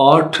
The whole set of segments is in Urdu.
8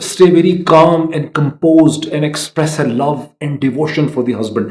stay very calm and composed and express her love and devotion for the husband।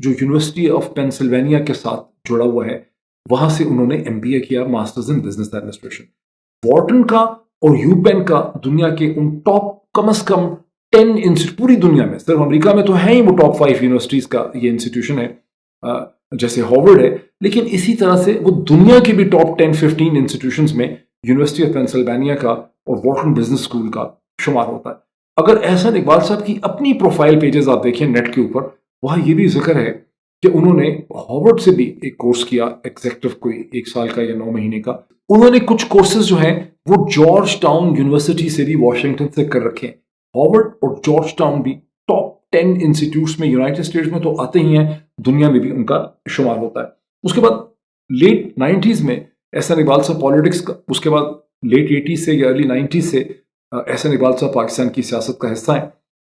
جو یونیورسٹی آف پینسلوینیا کے ساتھ جڑا ہوا ہے، وہاں سے انہوں نے MBA کیا، masters in business administration. Wharton کا اور یو پین کا دنیا کے ان ٹاپ کم از کم 10 پوری دنیا میں، صرف امریکہ میں تو ہیں ہی وہ ٹاپ 5 یونیورسٹیز کا یہ انسٹیٹیوشن ہے، جیسے ہارورڈ ہے، لیکن اسی طرح سے وہ دنیا کے بھی ٹاپ 10-15 انسٹیٹیوشنز میں یونیورسٹی آف پینسلوینیا کا اور وارٹن بزنس اسکول کا شمار ہوتا ہے۔ اگر احسن اقبال صاحب کی اپنی پروفائل پیجز آپ دیکھیں نیٹ کے اوپر، وہاں یہ بھی ذکر ہے کہ انہوں نے ہارورڈ سے بھی ایک کورس کیا، ایگزیکٹو کوئی 1 سال کا یا 9 مہینے کا۔ انہوں نے کچھ کورسز جو ہیں وہ جارج ٹاؤن یونیورسٹی سے بھی واشنگٹن سے کر رکھے ہیں۔ ہارورڈ اور جارج ٹاؤن بھی ٹاپ 10 انسٹیٹیوٹس میں یونائٹڈ اسٹیٹس میں تو آتے ہی ہیں، دنیا میں بھی ان کا شمار ہوتا ہے۔ اس کے بعد لیٹ 90s میں احسن اقبال صاحب پالیٹکس کا، اس کے بعد لیٹ 80s سے یا ارلی 90s سے احسن اقبال صاحب پاکستان کی سیاست کا حصہ ہیں،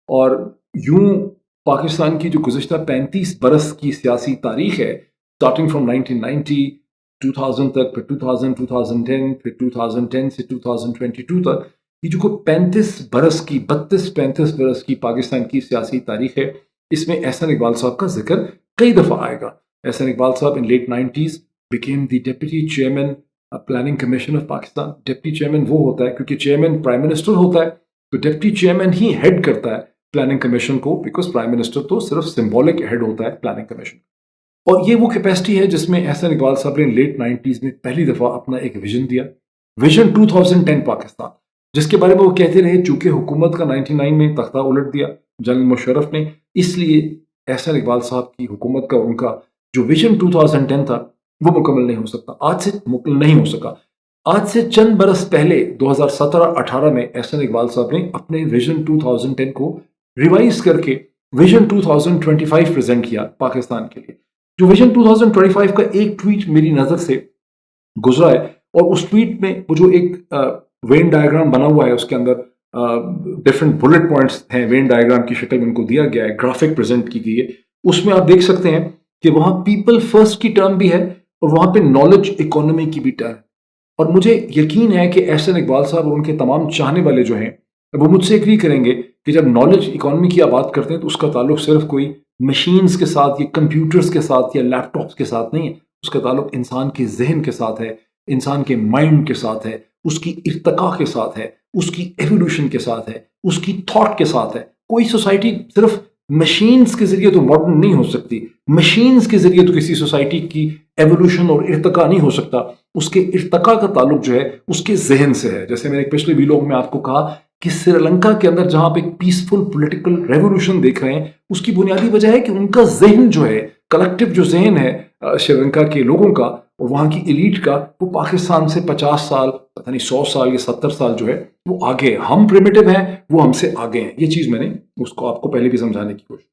اور یوں پاکستان کی جو گزشتہ 35 برس کی سیاسی تاریخ ہے، اسٹارٹنگ فرام 1990 2000 تک، پھر 2000 2010، پھر 2010 سے 2022 تک، یہ جو کوئی 32-35 برس کی پاکستان کی سیاسی تاریخ ہے، اس میں احسن اقبال صاحب کا ذکر کئی دفعہ آئے گا۔ احسن اقبال صاحب in late 90s became the deputy chairman planning commission of Pakistan. Deputy chairman وہ ہوتا ہے کیونکہ چیئرمین پرائم منسٹر ہوتا ہے، تو ڈپٹی چیئرمین ہی ہیڈ کرتا ہے پلاننگ کمیشن کو، بیکاز پرائم منسٹر تو صرف سمبولک ہیڈ ہوتا ہے پلاننگ کمیشن۔ اور یہ وہ کیپیسٹی ہے جس میں احسن اقبال صاحب نے لیٹ 90s میں پہلی دفعہ اپنا ایک ویژن دیا، ویژن 2010 پاکستان، جس کے بارے میں وہ کہتے رہے چونکہ حکومت کا 99 میں تختہ الٹ دیا جنرل مشرف نے، اس لیے احسن اقبال صاحب کی حکومت کا ان کا جو ویژن 2010 تھا وہ مکمل نہیں ہو سکتا، آج سے مکمل نہیں ہو سکا۔ آج سے چند برس پہلے 2017-18 میں احسن اقبال صاحب نے اپنے ویژن 2010 کو ریوائز کر کے ویژن 2025 پریزنٹ کیا پاکستان کے لیے۔ جو ویژن 2025 کا ایک ٹویٹ میری نظر سے گزرا ہے، اور اس ٹویٹ میں وہ جو ایک وین ڈائیگرام بنا ہوا ہے، اس کے اندر ڈفرنٹ بلٹ پوائنٹس ہیں، وین ڈائیگرام کی شکل میں ان کو دیا گیا ہے، گرافک پریزنٹ کی گئی ہے۔ اس میں آپ دیکھ سکتے ہیں کہ وہاں پیپل فرسٹ کی ٹرم بھی ہے، اور وہاں پہ نالج اکانومی کی بھی ٹرم۔ اور مجھے یقین ہے کہ احسن اقبال صاحب اور ان کے تمام چاہنے والے جو ہیں وہ مجھ سے ایگری کریں گے کہ جب نالج اکانومی کی آپ بات کرتے ہیں تو اس کا تعلق صرف کوئی مشینز کے ساتھ یا کمپیوٹرز کے ساتھ یا لیپ ٹاپس کے ساتھ نہیں ہے، اس کا تعلق انسان کے ذہن کے ساتھ ہے، انسان کے مائنڈ کے ساتھ ہے، اس کی ارتقاء کے ساتھ ہے، اس کی ایولیوشن کے ساتھ ہے، اس کی تھاٹ کے ساتھ ہے۔ کوئی سوسائٹی صرف مشینز کے ذریعے تو ماڈرن نہیں ہو سکتی، مشینز کے ذریعے تو کسی سوسائٹی کی ایولیوشن اور ارتقاء نہیں ہو سکتا۔ اس کے ارتقاء کا تعلق جو ہے اس کے ذہن سے ہے۔ جیسے میں نے پچھلے ویلوگ میں آپ کو کہا کہ سری لنکا کے اندر جہاں آپ ایک پیسفل پولیٹیکل ریولوشن دیکھ رہے ہیں، اس کی بنیادی وجہ ہے کہ ان کا ذہن جو ہے، کلیکٹیو جو ذہن ہے سری لنکا کے لوگوں کا اور وہاں کی ایلیٹ کا، وہ پاکستان سے 50 سال، پتہ نہیں 100 سال یا 70 سال جو ہے وہ آگے۔ ہم پریمیٹو ہیں، وہ ہم سے آگے ہیں۔ یہ چیز میں نے اس کو آپ کو پہلے بھی سمجھانے کی کوشش۔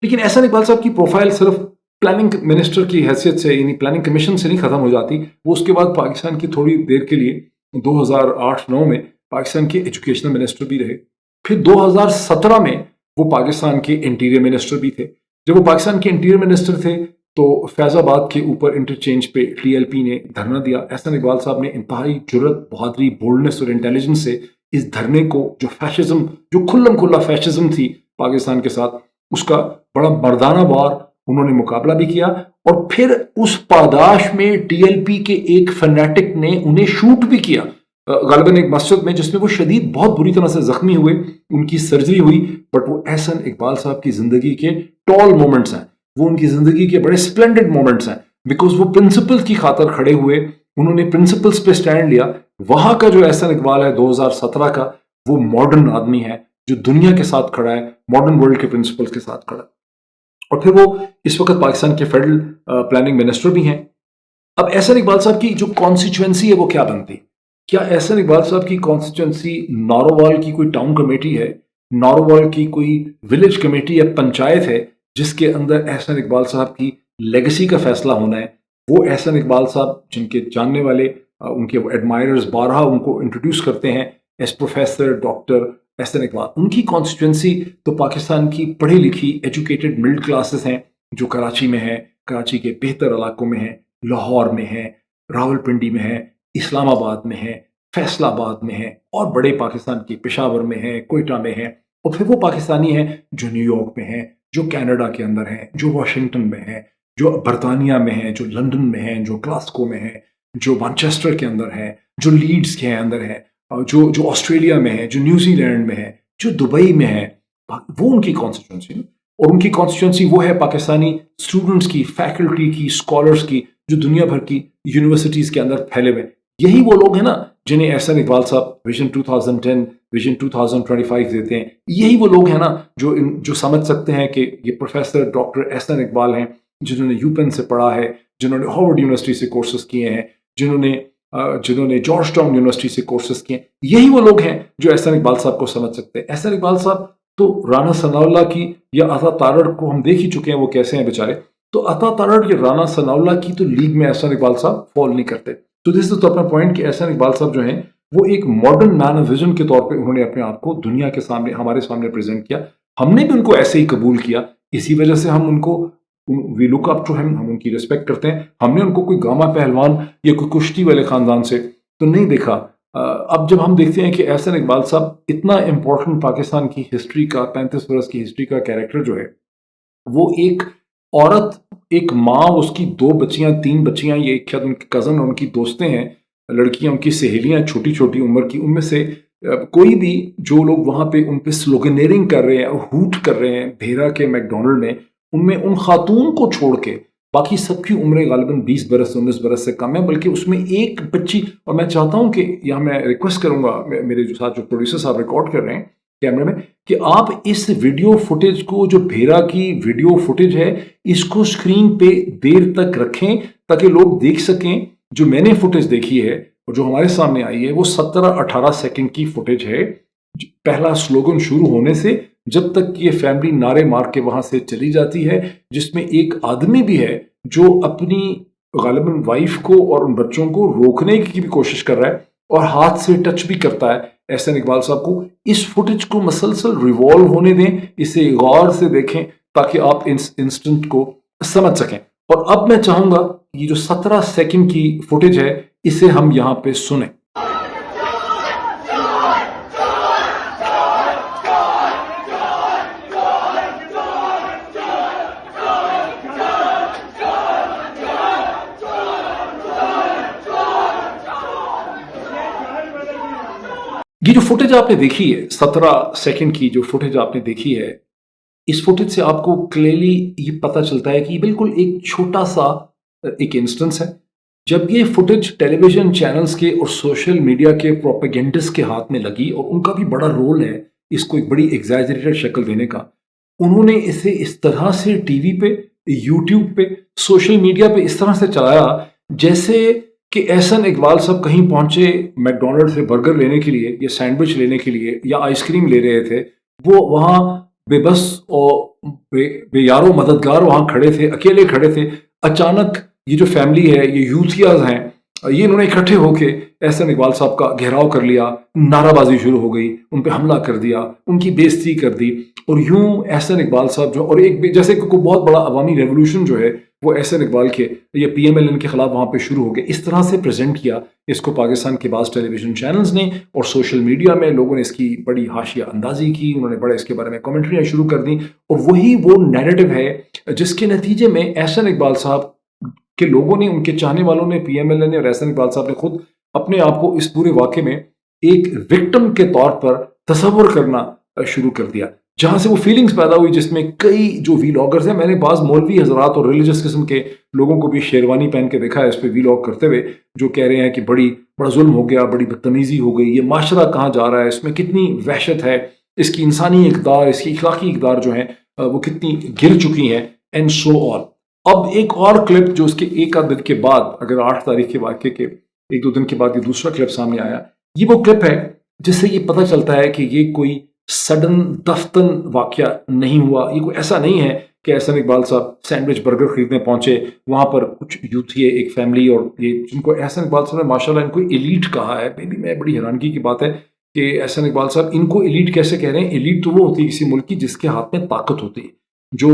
لیکن احسن اقبال صاحب کی پروفائل صرف پلاننگ منسٹر کی حیثیت سے، یعنی پلاننگ کمیشن سے نہیں ختم ہو جاتی، وہ اس کے بعد پاکستان کی تھوڑی دیر کے لیے 2008-9 میں پاکستان کے ایجوکیشنل منسٹر بھی رہے۔ پھر 2017 میں وہ پاکستان کے انٹیریئر منسٹر بھی تھے۔ جب وہ پاکستان کے انٹیریئر منسٹر تھے تو فیض آباد کے اوپر انٹرچینج پہ TLP نے دھرنا دیا۔ احسن اقبال صاحب نے انتہائی جرأت، بہادری، بولڈنس اور انٹیلیجنس سے اس دھرنے کو، جو فیشزم، جو کھلم کھلا فیشزم تھی پاکستان کے ساتھ، اس کا بڑا مردانہ وار انہوں نے مقابلہ بھی کیا۔ اور پھر اس پاداش میں TLP کے ایک فنیٹک نے انہیں شوٹ بھی کیا، غالباً ایک مسجد میں، جس میں وہ شدید بہت بری طرح سے زخمی ہوئے، ان کی سرجری ہوئی۔ بٹ وہ احسن اقبال صاحب کی زندگی کے ٹال مومنٹس ہیں، وہ ان کی زندگی کے بڑے سپلینڈڈ مومنٹس ہیں، بیکاز وہ پرنسپل کی خاطر کھڑے ہوئے، انہوں نے پرنسپلز پہ سٹینڈ لیا۔ وہاں کا جو احسن اقبال ہے 2017 کا، وہ ماڈرن آدمی ہے جو دنیا کے ساتھ کھڑا ہے، ماڈرن ورلڈ کے پرنسپلز کے ساتھ کھڑا ہے۔ اور پھر وہ اس وقت پاکستان کے فیڈرل پلاننگ منسٹر بھی ہیں۔ اب احسن اقبال صاحب کی جو کانسٹیچوئنسی ہے وہ کیا بنتی؟ کیا احسن اقبال صاحب کی کانسٹیچوئنسی نارووال کی کوئی ٹاؤن کمیٹی ہے، نارووال کی کوئی ولیج کمیٹی یا پنچایت ہے جس کے اندر احسن اقبال صاحب کی لیگسی کا فیصلہ ہونا ہے؟ وہ احسن اقبال صاحب جن کے جاننے والے، ان کے ایڈمائررز بارہا ان کو انٹروڈیوس کرتے ہیں as professor doctor Ahsan Iqbal, ان کی کانسٹیچوئنسی تو پاکستان کی پڑھی لکھی ایجوکیٹڈ مڈل کلاسز ہیں، جو کراچی میں ہیں، کراچی کے بہتر علاقوں میں ہیں، لاہور میں ہیں، راول پنڈی میں ہیں، اسلام آباد میں ہیں، فیصل آباد میں ہیں، اور بڑے پاکستان کے پشاور میں ہیں، کوئٹہ میں ہیں، اور پھر وہ پاکستانی ہیں جو نیو یارک میں ہیں، جو کینیڈا کے اندر ہیں، جو واشنگٹن میں ہیں، جو برطانیہ میں ہیں، جو لندن میں ہیں، جو گلاسکو میں ہیں، جو مانچسٹر کے اندر ہیں، جو لیڈز کے اندر ہیں، جو آسٹریلیا میں ہیں، جو نیوزی لینڈ میں ہیں، جو دبئی میں ہیں، وہ ان کی کانسٹیٹوئنسی، اور ان کی کانسٹیٹوئنسی وہ ہے پاکستانی اسٹوڈنٹس کی، فیکلٹی کی، اسکالرس کی، جو دنیا بھر کی یونیورسٹیز کے اندر پھیلے ہوئے. یہی وہ لوگ ہیں نا جنہیں احسن اقبال صاحب ویژن 2010 ویژن 2025 دیتے ہیں. یہی وہ لوگ ہیں نا جو سمجھ سکتے ہیں کہ یہ پروفیسر ڈاکٹر احسن اقبال ہیں، جنہوں نے یو پین سے پڑھا ہے، جنہوں نے ہارورڈ یونیورسٹی سے کورسز کیے ہیں، جنہوں نے جارج ٹاؤن یونیورسٹی سے کورسز کیے ہیں. یہی وہ لوگ ہیں جو احسن اقبال صاحب کو سمجھ سکتے ہیں. احسن اقبال صاحب تو رانا ثناء اللہ کی یا عطا تارڑ کو ہم دیکھ ہی چکے ہیں وہ کیسے ہیں بیچارے. تو عطا تارڑ یا رانا ثناء اللہ کی تو لیگ میں احسن اقبال صاحب فال نہیں کرتے. تو دس از تو اپنا پوائنٹ کہ احسن اقبال صاحب جو ہیں وہ ایک ماڈرن مین آف ویژن کے طور پہ انہوں نے اپنے آپ کو دنیا کے سامنے، ہمارے سامنے پریزنٹ کیا. ہم نے بھی ان کو ایسے ہی قبول کیا. اسی وجہ سے ہم ان کو وی لک اپ ٹو ہم ان کی ریسپیکٹ کرتے ہیں. ہم نے ان کو کوئی گاما پہلوان یا کوئی کشتی والے خاندان سے تو نہیں دیکھا. اب جب ہم دیکھتے ہیں کہ احسن اقبال صاحب اتنا امپورٹنٹ پاکستان کی ہسٹری کا 35 برس کی ہسٹری کا کیریکٹر جو ہے، وہ ایک عورت، ایک ماں، اس کی 2 بچیاں، 3 بچیاں، یہ ایک ان کی کزن اور ان کی دوستیں ہیں، لڑکیاں ان کی سہیلیاں چھوٹی چھوٹی عمر کی. ان میں سے کوئی بھی جو لوگ وہاں پہ ان پہ سلوگنیرنگ کر رہے ہیں، ہوٹ کر رہے ہیں بھیرا کے میکڈونلڈ میں، ان میں ان خاتون کو چھوڑ کے باقی سب کی عمریں غالباً 20 برس 19 برس سے کم ہے. بلکہ اس میں ایک بچی، اور میں چاہتا ہوں کہ یہاں میں ریکویسٹ کروں گا میرے جو ساتھ جو پروڈیوسر صاحب ریکارڈ کر رہے ہیں کیمرے میں، کہ آپ اس ویڈیو فوٹیج کو، جو بھیرا کی ویڈیو فوٹیج ہے، اس کو اسکرین پہ دیر تک رکھیں تاکہ لوگ دیکھ سکیں. جو میں نے فوٹیج دیکھی ہے اور جو ہمارے سامنے آئی ہے وہ 17-18 سیکنڈ کی فوٹیج ہے. پہلا سلوگن شروع ہونے سے جب تک یہ فیملی نعرے مار کے وہاں سے چلی جاتی ہے، جس میں ایک آدمی بھی ہے جو اپنی غالباً وائف کو اور ان بچوں کو روکنے کی بھی کوشش کر رہا ہے اور ہاتھ سے ٹچ بھی کرتا ہے احسن اقبال صاحب کو. اس فوٹیج کو مسلسل ریوالو ہونے دیں، اسے غور سے دیکھیں تاکہ آپ اس انسٹنٹ کو سمجھ سکیں. اور اب میں چاہوں گا یہ جو 17 سیکنڈ کی فوٹیج ہے اسے ہم یہاں پہ سنیں. یہ جو فوٹیج آپ نے دیکھی ہے، 17 سیکنڈ کی جو فوٹیج آپ نے دیکھی ہے، اس فوٹیج سے آپ کو کلیئرلی یہ پتہ چلتا ہے کہ یہ بالکل ایک چھوٹا سا ایک انسٹنس ہے. جب یہ فوٹیج ٹیلی ویژن چینلز کے اور سوشل میڈیا کے پروپیگنڈس کے ہاتھ میں لگی، اور ان کا بھی بڑا رول ہے اس کو ایک بڑی ایگزیجریٹڈ شکل دینے کا، انہوں نے اسے اس طرح سے ٹی وی پہ، یوٹیوب پہ، سوشل میڈیا پہ اس طرح سے چلایا جیسے کہ احسن اقبال صاحب کہیں پہنچے میکڈونلڈ سے برگر لینے کے لیے یا سینڈوچ لینے کے لیے یا آئس کریم لے رہے تھے. وہ وہاں بے بس اور بے یارو مددگار وہاں کھڑے تھے، اکیلے کھڑے تھے. اچانک یہ جو فیملی ہے، یہ یوتھیاز ہیں، یہ انہوں نے اکٹھے ہو کے احسن اقبال صاحب کا گھیراؤ کر لیا، نعرہ بازی شروع ہو گئی، ان پہ حملہ کر دیا، ان کی بے عزتی کر دی. اور یوں احسن اقبال صاحب جو، اور ایک جیسے کہ کوئی بہت بڑا عوامی ریولوشن جو ہے وہ احسن اقبال کے یا پی ایم ایل این کے خلاف وہاں پہ شروع ہو گیا. اس طرح سے پریزنٹ کیا اس کو پاکستان کے بعض ٹیلی ویژن چینلز نے، اور سوشل میڈیا میں لوگوں نے اس کی بڑی حاشیہ اندازی کی، انہوں نے بڑے اس کے بارے میں کمنٹریاں شروع کر دیں. اور وہی وہ نیریٹو ہے جس کے نتیجے میں احسن اقبال صاحب کے لوگوں نے، ان کے چاہنے والوں نے، پی ایم ایل این نے اور احسن اقبال صاحب نے خود اپنے آپ کو اس پورے واقعے میں ایک وکٹم کے طور پر تصور کرنا شروع کر دیا. جہاں سے وہ فیلنگز پیدا ہوئی جس میں کئی جو وی لاگرز ہیں، میں نے بعض مولوی حضرات اور ریلیجس قسم کے لوگوں کو بھی شیروانی پہن کے دیکھا ہے اس پہ وی لاگ کرتے ہوئے، جو کہہ رہے ہیں کہ بڑا ظلم ہو گیا، بڑی بدتمیزی ہو گئی، یہ معاشرہ کہاں جا رہا ہے، اس میں کتنی وحشت ہے، اس کی انسانی اقدار، اس کی اخلاقی اقدار جو ہیں وہ کتنی گر چکی ہیں، اینڈ سو آن. اب ایک اور کلپ جو اس کے ایک آدھ دن کے بعد، اگر 8 تاریخ کے واقعے کے 1-2 دن کے بعد یہ دوسرا کلپ سامنے آیا، یہ وہ کلپ ہے جس سے یہ پتہ چلتا ہے کہ یہ کوئی سڈن دفتن واقعہ نہیں ہوا. یہ کوئی ایسا نہیں ہے کہ احسن اقبال صاحب سینڈوچ برگر خریدنے پہنچے، وہاں پر کچھ یوتھی ہے، ایک فیملی، اور یہ جن کو احسن اقبال صاحب نے ماشاءاللہ ان کو ایلیٹ کہا ہے. میں بڑی حیرانگی کی بات ہے کہ احسن اقبال صاحب ان کو ایلیٹ کیسے کہہ رہے ہیں. ایلیٹ تو وہ ہوتی ہے کسی ملک کی جس کے ہاتھ میں طاقت ہوتی ہے، جو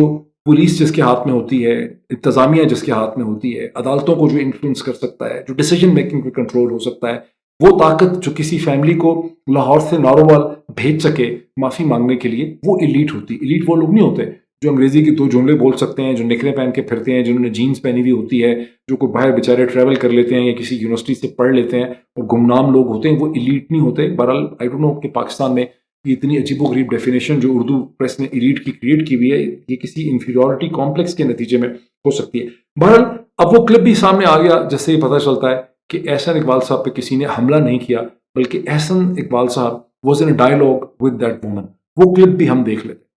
پولیس جس کے ہاتھ میں ہوتی ہے، انتظامیہ جس کے ہاتھ میں ہوتی ہے، عدالتوں کو جو انفلوئنس کر سکتا ہے، جو ڈیسیجن میکنگ پہ کنٹرول ہو سکتا ہے. وہ طاقت جو کسی فیملی کو لاہور سے نارووال بھیج سکے معافی مانگنے کے لیے، وہ ایلیٹ ہوتی. ایلیٹ وہ لوگ نہیں ہوتے جو انگریزی کی دو جملے بول سکتے ہیں, جو نکریں پہن کے پھرتے ہیں, جنہوں نے جینس پہنی ہوئی ہوتی ہے, جو کوئی باہر بیچارے ٹریول کر لیتے ہیں یا کسی یونیورسٹی سے پڑھ لیتے ہیں اور گمنام لوگ ہوتے ہیں, وہ ایلیٹ نہیں ہوتے. بہرحال آئی ڈونٹ نو کہ پاکستان میں یہ اتنی عجیب و غریب ڈیفینیشن جو اردو پریس نے ایلیٹ کی کریٹ کی ہوئی ہے, یہ کسی انفیریورٹی کمپلیکس کے نتیجے میں ہو سکتی ہے. بہرحال اب وہ کلپ بھی سامنے آ گیا جس سے یہ پتہ چلتا ہے کہ احسن اقبال صاحب پہ کسی نے حملہ نہیں کیا, بلکہ احسن اقبال صاحب was in dialogue with that woman. وہ کلپ بھی ہم دیکھ لیتے ہیں.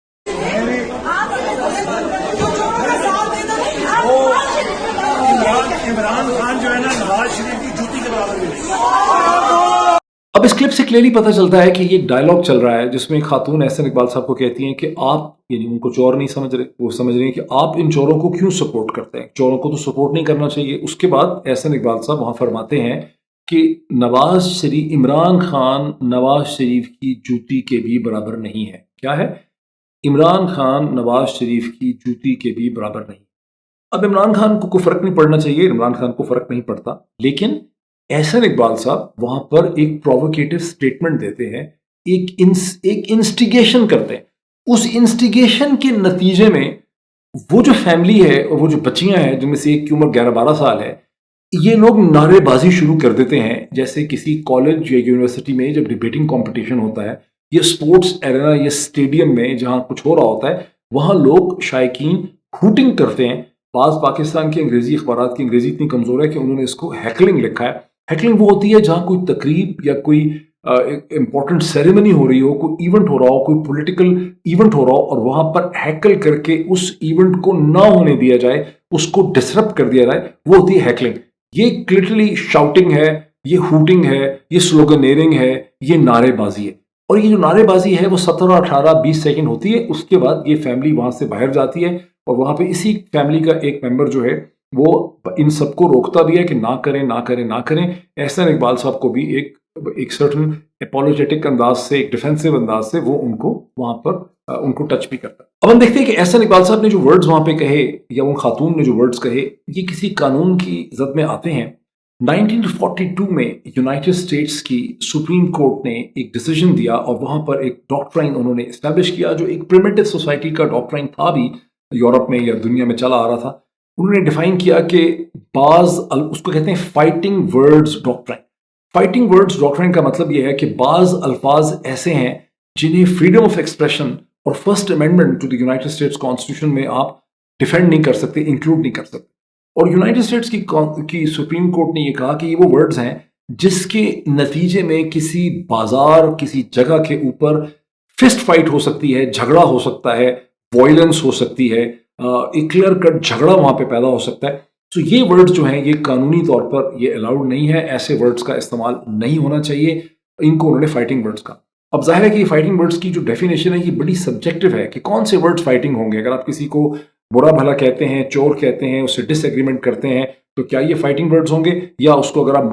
عمران خان جو ہے نا نواز شریف کی جوتی کے برابر ہے. اب اس کلپ سے کلیئرلی پتہ چلتا ہے کہ یہ ڈائلاگ چل رہا ہے جس میں ایک خاتون احسن اقبال صاحب کو کہتی ہیں کہ آپ, یعنی ان کو چور نہیں سمجھ رہے, وہ سمجھ رہے ہیں کہ آپ ان چوروں کو کیوں سپورٹ کرتے ہیں, چوروں کو تو سپورٹ نہیں کرنا چاہیے. اس کے بعد احسن اقبال صاحب وہاں فرماتے ہیں کہ عمران خان نواز شریف کی جوتی کے بھی برابر نہیں ہے. کیا ہے؟ عمران خان نواز شریف کی جوتی کے بھی برابر نہیں. اب عمران خان کو کوئی فرق نہیں پڑنا چاہیے, عمران خان کو فرق نہیں پڑتا, لیکن احسن اقبال صاحب وہاں پر ایک پرووکیٹو سٹیٹمنٹ دیتے ہیں, ایک انسٹیگیشن کرتے ہیں. اس انسٹیگیشن کے نتیجے میں وہ جو فیملی ہے اور وہ جو بچیاں ہیں جن میں سے ایک کی عمر 11-12 سال ہے, یہ لوگ نعرے بازی شروع کر دیتے ہیں. جیسے کسی کالج یا یونیورسٹی میں جب ڈیبیٹنگ کمپٹیشن ہوتا ہے, یہ اسپورٹس ایرینا یا اسٹیڈیم میں جہاں کچھ ہو رہا ہوتا ہے, وہاں لوگ شائقین ہوٹنگ کرتے ہیں. بعض پاکستان کے انگریزی اخبارات کی انگریزی اتنی کمزور ہے کہ انہوں نے اس کو ہیکلنگ لکھا ہے. ہیکلنگ وہ ہوتی ہے جہاں کوئی تقریب یا کوئی امپورٹنٹ سیریمنی ہو رہی ہو, کوئی ایونٹ ہو رہا ہو, کوئی پولیٹیکل ایونٹ ہو رہا ہو, اور وہاں پر ہیکل کر کے اس ایونٹ کو نہ ہونے دیا جائے, اس کو ڈسرپٹ کر دیا جائے, وہ ہوتی ہے ہیکلنگ. یہ لٹرلی شاؤٹنگ ہے, یہ ہوٹنگ ہے, یہ سلوگنیرنگ ہے, یہ نعرے بازی ہے. اور یہ جو نعرے بازی ہے وہ 17, 18, 20 سیکنڈ ہوتی ہے. اس کے بعد یہ فیملی وہاں سے باہر جاتی ہے اور وہاں پہ اسی فیملی کا ایک ممبر جو ہے وہ ان سب کو روکتا بھی ہے کہ نہ کریں نہ کریں نہ کریں. احسن اقبال صاحب کو بھی ایک سرٹن اپولوجیٹک انداز سے, ایک ڈیفینسو انداز سے وہ ان کو وہاں پر ان کو ٹچ بھی کرتا ہے. اب ہم دیکھتے ہیں کہ احسن اقبال صاحب نے جو ورڈز وہاں پہ کہے یا ان خاتون نے جو ورڈز کہے, یہ کسی قانون کی زد میں آتے ہیں. 1942 میں یونائٹڈ اسٹیٹس کی سپریم کورٹ نے ایک ڈیسیجن دیا اور وہاں پر ایک ڈاکٹرائن انہوں نے اسٹیبلش کیا جو ایک پریمیٹو سوسائٹی کا ڈاکٹرائن تھا بھی یورپ میں یا دنیا میں چلا آ رہا تھا. انہوں نے ڈیفائن کیا کہ بعض, اس کو کہتے ہیں fighting words doctrine. Fighting words doctrine کا مطلب یہ ہے کہ بعض الفاظ ایسے ہیں جنہیں فریڈم آف ایکسپریشن اور first amendment to the United States constitution میں آپ ڈیفینڈ نہیں کر سکتے, انکلوڈ نہیں کر سکتے. اور یونائٹڈ اسٹیٹس کی سپریم کورٹ نے یہ کہا کہ یہ وہ ورڈز ہیں جس کے نتیجے میں کسی بازار, کسی جگہ کے اوپر فسٹ فائٹ ہو سکتی ہے, جھگڑا ہو سکتا ہے, وائلنس ہو سکتی ہے, ایک کلیئر کٹ جھگڑا وہاں پہ پیدا ہو سکتا ہے. تو یہ ورڈز جو ہیں یہ قانونی طور پر یہ الاؤڈ نہیں ہے, ایسے ورڈز کا استعمال نہیں ہونا چاہیے. ان کو انہوں نے فائٹنگ ورڈز کا. اب ظاہر ہے کہ یہ فائٹنگ ورڈز کی جو ڈیفینیشن ہے یہ بڑی سبجیکٹو ہے کہ کون سے ورڈز فائٹنگ ہوں گے. اگر آپ کسی کو برا بھلا کہتے ہیں, چور کہتے ہیں, اس سے ڈس ایگریمنٹ کرتے ہیں, تو کیا یہ فائٹنگ ورڈز ہوں گے؟ یا اس کو اگر آپ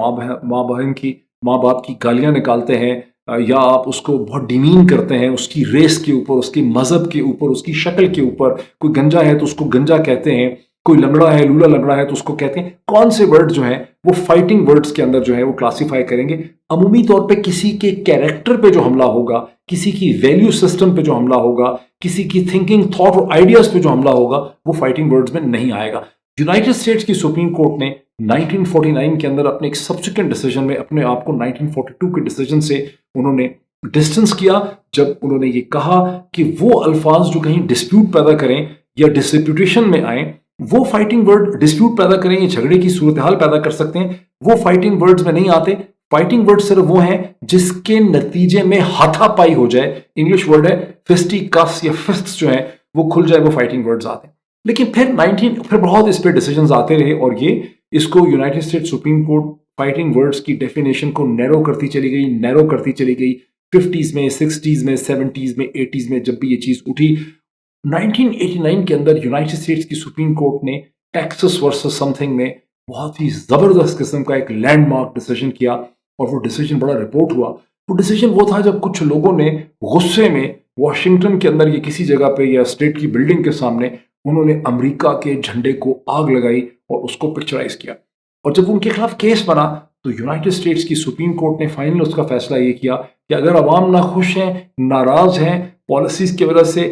ماں باپ کی گالیاں نکالتے ہیں, یا آپ اس کو بہت ڈیمین کرتے ہیں, اس کی ریس کے اوپر, اس کے مذہب کے اوپر, اس کی شکل کے اوپر, کوئی گنجا ہے تو اس کو گنجا کہتے ہیں, کوئی لنگڑا ہے, لولا لنگڑا ہے تو اس کو کہتے ہیں, کون سے ورڈ جو ہیں وہ فائٹنگ ورڈز کے اندر جو ہے وہ کلاسیفائی کریں گے. عمومی طور پہ کسی کے کیریکٹر پہ جو حملہ ہوگا, کسی کی ویلیو سسٹم پہ جو حملہ ہوگا, کسی کی تھنکنگ, تھاٹ اور آئیڈیاز پہ جو حملہ ہوگا, وہ فائٹنگ ورڈز میں نہیں آئے گا. یونائٹڈ اسٹیٹس کی سپریم کورٹ نے 1949 کے اندر اپنے ایک سبسیکوینٹ ڈیسیجن میں اپنے آپ کو 1942 کے ڈیسیجن سے انہوں نے ڈسٹنس کیا, جب انہوں نے یہ کہا کہ وہ الفاظ جو کہیں ڈسپیوٹ پیدا کریں یا ڈسپیوٹیشن میں آئیں, وہ فائٹنگ ورڈ ڈسپیوٹ پیدا کریں یا جھگڑے کی صورتحال پیدا کر سکتے ہیں, وہ فائٹنگ ورڈز میں نہیں آتے. فائٹنگ ورڈ صرف وہ ہیں جس کے نتیجے میں ہاتھا پائی ہو جائے, انگلش ورڈ ہے فسٹی کفس یا فسٹس جو ہیں وہ کھل جائے, وہ فائٹنگ ورڈز آتے ہیں. لیکن پھر بہت اس پہ ڈیسیجنز آتے رہے اور یہ اس کو United States supreme court fighting words کی ڈیفینیشن کو نیرو کرتی چلی گئی 50s میں, 60s میں, 70s میں, 80s میں. جب بھی یہ چیز اٹھی 1989 کے اندر یونائٹڈ اسٹیٹس کی سپریم کورٹ نے ٹیکسس ورسس سم تھنگ میں بہت ہی زبردست قسم کا ایک لینڈ مارک ڈیسیجن کیا, اور وہ ڈیسیجن بڑا رپورٹ ہوا. وہ ڈیسیجن وہ تھا جب کچھ لوگوں نے غصے میں واشنگٹن کے اندر یا کسی جگہ پہ یا اسٹیٹ کی بلڈنگ کے سامنے انہوں نے امریکہ کے جھنڈے کو آگ لگائی اور اس کو پکچرائز کیا. اور جب ان کے خلاف کیس بنا تو یونائٹڈ اسٹیٹس کی سپریم کورٹ نے فائنل اس کا فیصلہ یہ کیا کہ اگر عوام ناخوش ہیں, ناراض ہیں, پالیسیز کی وجہ سے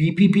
PPP